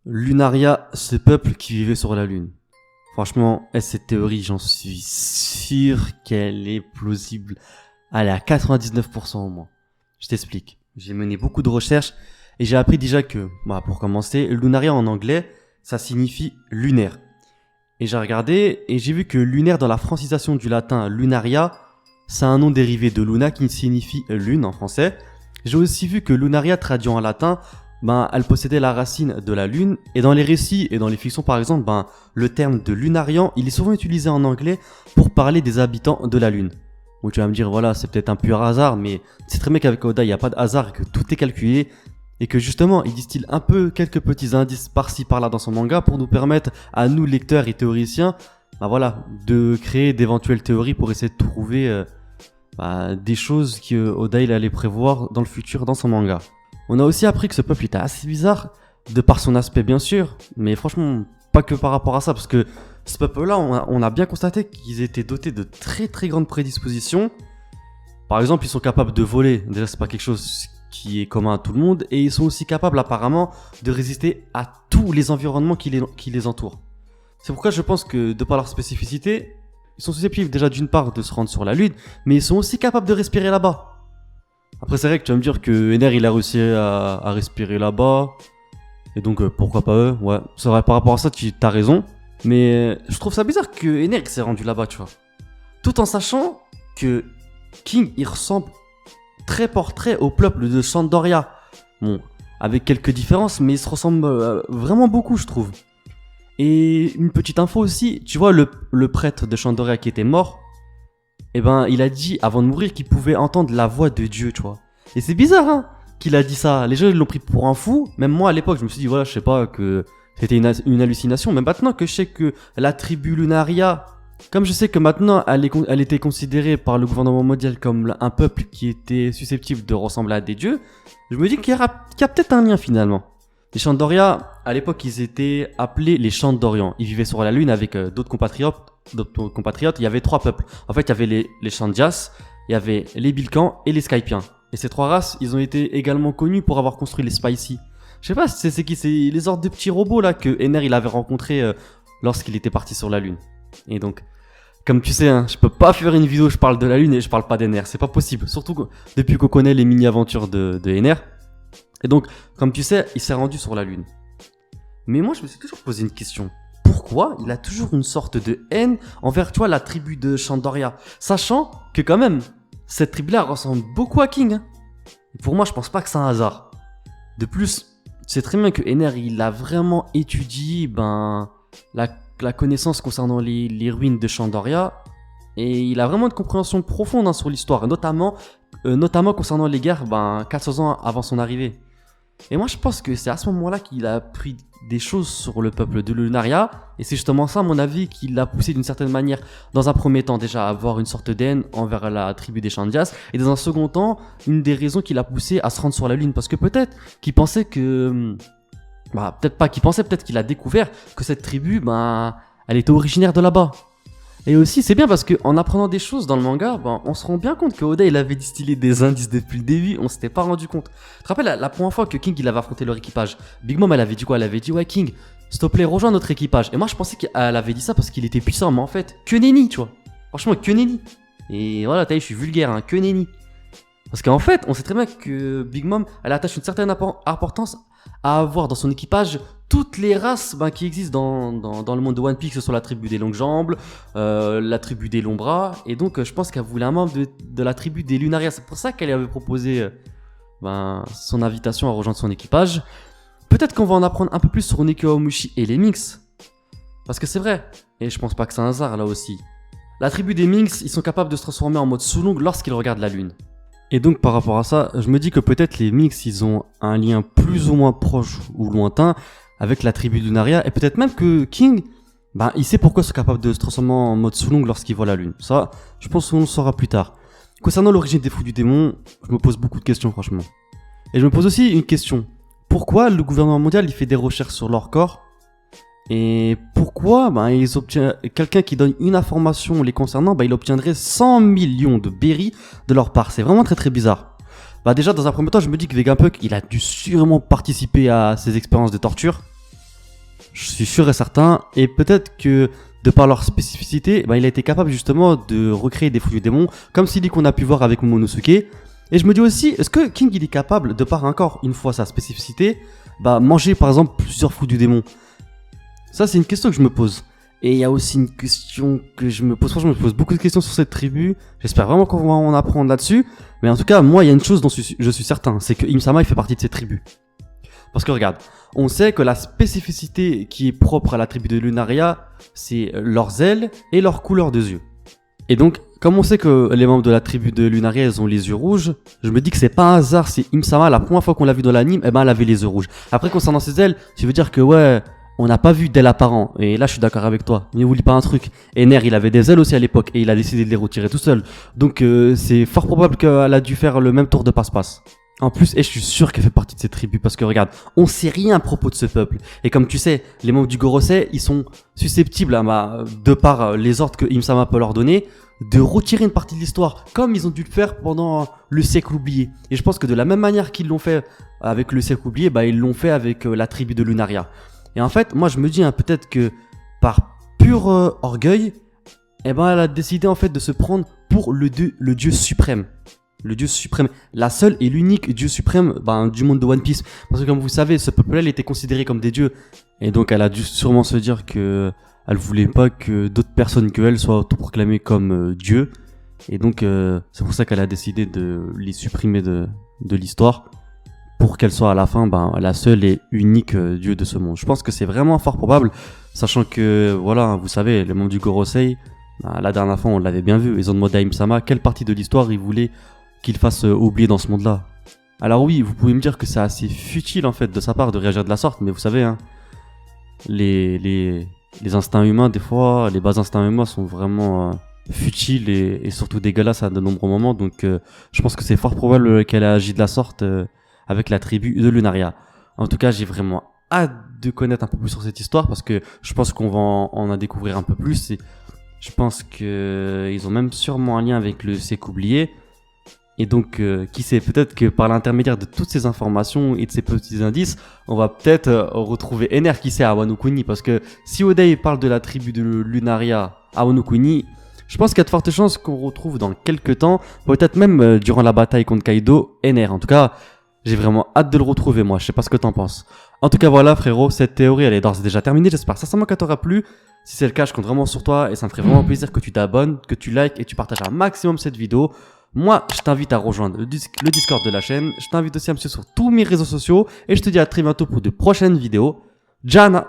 Lunaria, ce peuple qui vivait sur la Lune. Franchement, cette théorie, j'en suis sûr qu'elle est plausible. Elle est à 99% au moins. Je t'explique. J'ai mené beaucoup de recherches et j'ai appris déjà que, pour commencer, Lunaria en anglais, ça signifie lunaire. Et j'ai regardé et j'ai vu que lunaire dans la francisation du latin lunaria, c'est un nom dérivé de luna qui signifie lune en français. J'ai aussi vu que lunaria traduit en latin, elle possédait la racine de la lune. Et dans les récits et dans les fictions par exemple, le terme de lunarian, il est souvent utilisé en anglais pour parler des habitants de la lune. Où tu vas me dire, voilà, c'est peut-être un pur hasard, mais c'est très bien qu'avec Oda, il n'y a pas de hasard et que tout est calculé. Et que justement, il distille un peu quelques petits indices par-ci par-là dans son manga pour nous permettre, à nous lecteurs et théoriciens, de créer d'éventuelles théories pour essayer de trouver des choses que Oda il allait prévoir dans le futur dans son manga. On a aussi appris que ce peuple était assez bizarre, de par son aspect bien sûr, mais franchement pas que par rapport à ça, parce que ce peuple-là, on a bien constaté qu'ils étaient dotés de très très grandes prédispositions. Par exemple, ils sont capables de voler, déjà c'est pas quelque chose qui est commun à tout le monde, et ils sont aussi capables apparemment de résister à tous les environnements qui les entourent. C'est pourquoi je pense que de par leur spécificité, ils sont susceptibles déjà d'une part de se rendre sur la Lune, mais ils sont aussi capables de respirer là-bas. Après c'est vrai que tu vas me dire que Ener il a réussi à respirer là-bas, et donc pourquoi pas eux, ouais, c'est vrai par rapport à ça tu as raison, mais je trouve ça bizarre que Ener s'est rendu là-bas, tu vois. Tout en sachant que King il ressemble très portrait au peuple de Chandoria. Bon, avec quelques différences, mais il se ressemble vraiment beaucoup je trouve. Et une petite info aussi, tu vois le prêtre de Chandoria qui était mort, il a dit avant de mourir qu'il pouvait entendre la voix de Dieu, tu vois. Et c'est bizarre, hein, qu'il a dit ça. Les gens ils l'ont pris pour un fou. Même moi à l'époque, je me suis dit voilà, je sais pas que c'était une hallucination. Mais maintenant que je sais que la tribu Lunaria, comme je sais que maintenant elle était considérée par le gouvernement mondial comme un peuple qui était susceptible de ressembler à des dieux, je me dis qu'il y a peut-être un lien finalement. Les Chandoria, à l'époque, ils étaient appelés les Chants d'Orient. Ils vivaient sur la Lune avec d'autres compatriotes. Il y avait trois peuples. En fait, il y avait les Chandias, il y avait les Bilkans et les Skypiens. Et ces trois races, ils ont été également connus pour avoir construit les Spicy. Je sais pas, c'est qui, c'est les sortes de petits robots là que Ener il avait rencontrés lorsqu'il était parti sur la Lune. Et donc, comme tu sais, hein, je peux pas faire une vidéo où je parle de la Lune et je parle pas d'Ener. C'est pas possible. Surtout depuis qu'on connaît les mini-aventures de Ener. Et donc, comme tu sais, il s'est rendu sur la Lune. Mais moi, je me suis toujours posé une question. Pourquoi il a toujours une sorte de haine envers, la tribu de Chandoria, sachant que quand même, cette tribu-là ressemble beaucoup à King, hein. Et pour moi, je pense pas que c'est un hasard. De plus, c'est très bien que Ener, il a vraiment étudié la connaissance concernant les ruines de Chandoria, et il a vraiment une compréhension profonde sur l'histoire, notamment concernant les guerres 400 ans avant son arrivée. Et moi je pense que c'est à ce moment-là qu'il a appris des choses sur le peuple de Lunaria, et c'est justement ça à mon avis qui l'a poussé d'une certaine manière, dans un premier temps déjà à avoir une sorte d'haine envers la tribu des Chandias, et dans un second temps, une des raisons qui l'a poussé à se rendre sur la Lune, parce que peut-être qu'il pensait que... peut-être pas qu'il pensait, peut-être qu'il a découvert que cette tribu, elle était originaire de là-bas. Et aussi, c'est bien parce qu'en apprenant des choses dans le manga, on se rend bien compte que Oda il avait distillé des indices depuis le début, on s'était pas rendu compte. Tu te rappelles la première fois que King il avait affronté leur équipage, Big Mom elle avait dit quoi? Elle avait dit ouais King, s'il te plaît rejoins notre équipage. Et moi je pensais qu'elle avait dit ça parce qu'il était puissant, mais en fait, que nenni, tu vois. Franchement, que nenni. Et voilà, t'as vu, je suis vulgaire, hein, que nenni. Parce qu'en fait, on sait très bien que Big Mom, elle attache une certaine importance à avoir dans son équipage toutes les races qui existent dans le monde de One Piece, que ce soit la tribu des longues jambes, la tribu des longs bras, et donc je pense qu'elle voulait un membre de la tribu des Lunaria. C'est pour ça qu'elle avait proposé son invitation à rejoindre son équipage. Peut-être qu'on va en apprendre un peu plus sur Nekomamushi et les Minx, parce que c'est vrai, et je pense pas que c'est un hasard là aussi. La tribu des Minx, ils sont capables de se transformer en mode Sulong lorsqu'ils regardent la lune. Et donc par rapport à ça, je me dis que peut-être les Minx, ils ont un lien plus ou moins proche ou lointain avec la tribu de Lunaria, et peut-être même que King, il sait pourquoi ils sont capables de se transformer en mode Sulong lorsqu'ils voient la lune. Ça, je pense qu'on le saura plus tard. Concernant l'origine des fous du démon, je me pose beaucoup de questions franchement. Et je me pose aussi une question. Pourquoi le gouvernement mondial il fait des recherches sur leur corps? Et pourquoi ils obtiennent quelqu'un qui donne une information les concernant, il obtiendrait 100 millions de berries de leur part. C'est vraiment très très bizarre. Déjà dans un premier temps, je me dis que Vegapunk il a dû sûrement participer à ces expériences de torture. Je suis sûr et certain. Et peut-être que, de par leur spécificité, il a été capable justement de recréer des fruits du démon, comme celui qu'on a pu voir avec Momonosuke. Et je me dis aussi, est-ce que King il est capable, de par encore une fois sa spécificité, manger par exemple plusieurs fruits du démon? Ça, c'est une question que je me pose. Et il y a aussi une question que je me pose. Franchement, je me pose beaucoup de questions sur cette tribu. J'espère vraiment qu'on va en apprendre là-dessus. Mais en tout cas, moi, il y a une chose dont je suis certain, c'est que Im-sama, il fait partie de cette tribu. Parce que regarde, on sait que la spécificité qui est propre à la tribu de Lunaria, c'est leurs ailes et leur couleur de yeux. Et donc, comme on sait que les membres de la tribu de Lunaria, ils ont les yeux rouges, je me dis que c'est pas un hasard si Im-sama, la première fois qu'on l'a vu dans l'anime, elle avait les yeux rouges. Après, concernant ses ailes, tu veux dire que ouais, on n'a pas vu d'ailes apparentes. Et là, je suis d'accord avec toi. Mais n'oublie pas un truc. Ener, il avait des ailes aussi à l'époque et il a décidé de les retirer tout seul. Donc, c'est fort probable qu'elle a dû faire le même tour de passe-passe. En plus, et je suis sûr qu'elle fait partie de cette tribu parce que regarde, on sait rien à propos de ce peuple. Et comme tu sais, les membres du Gorosei, ils sont susceptibles, de par les ordres que Im-sama peut leur donner, de retirer une partie de l'histoire, comme ils ont dû le faire pendant le siècle oublié. Et je pense que de la même manière qu'ils l'ont fait avec le siècle oublié, ils l'ont fait avec la tribu de Lunaria. Et en fait, moi je me dis peut-être que par pur orgueil, elle a décidé en fait de se prendre pour le dieu suprême. Le dieu suprême, la seule et l'unique dieu suprême du monde de One Piece. Parce que comme vous savez, ce peuple-là, il était considéré comme des dieux. Et donc elle a dû sûrement se dire que elle voulait pas que d'autres personnes que elle soient autoproclamées comme dieux. Et donc c'est pour ça qu'elle a décidé de les supprimer de l'histoire. Pour qu'elle soit à la fin la seule et unique dieu de ce monde. Je pense que c'est vraiment fort probable, sachant que, voilà, vous savez, les membres du Gorosei, la dernière fois on l'avait bien vu, ils ont demandé à Im-sama quelle partie de l'histoire ils voulaient qu'il fasse oublier dans ce monde-là. Alors oui, vous pouvez me dire que c'est assez futile en fait de sa part de réagir de la sorte, mais vous savez, les instincts humains, des fois, les bas instincts humains sont vraiment futiles et surtout dégueulasses à de nombreux moments, donc je pense que c'est fort probable qu'elle ait agi de la sorte avec la tribu de Lunaria. En tout cas, j'ai vraiment hâte de connaître un peu plus sur cette histoire parce que je pense qu'on va en découvrir un peu plus et je pense qu'ils ont même sûrement un lien avec le siècle oublié. Et donc, qui sait, peut-être que par l'intermédiaire de toutes ces informations et de ces petits indices, on va peut-être retrouver Ener, qui sait, à Wano Kuni. Parce que si Oday parle de la tribu de Lunaria à Wano Kuni, je pense qu'il y a de fortes chances qu'on retrouve dans quelques temps, peut-être même durant la bataille contre Kaido, Ener. En tout cas, j'ai vraiment hâte de le retrouver, moi. Je sais pas ce que t'en penses. En tout cas, voilà, frérot, cette théorie, elle est d'ores et déjà terminée. J'espère sincèrement qu'elle t'aura plu. Si c'est le cas, je compte vraiment sur toi et ça me ferait vraiment plaisir que tu t'abonnes, que tu likes et tu partages un maximum cette vidéo. Moi, je t'invite à rejoindre le Discord de la chaîne. Je t'invite aussi à me suivre sur tous mes réseaux sociaux et je te dis à très bientôt pour de prochaines vidéos. Jana!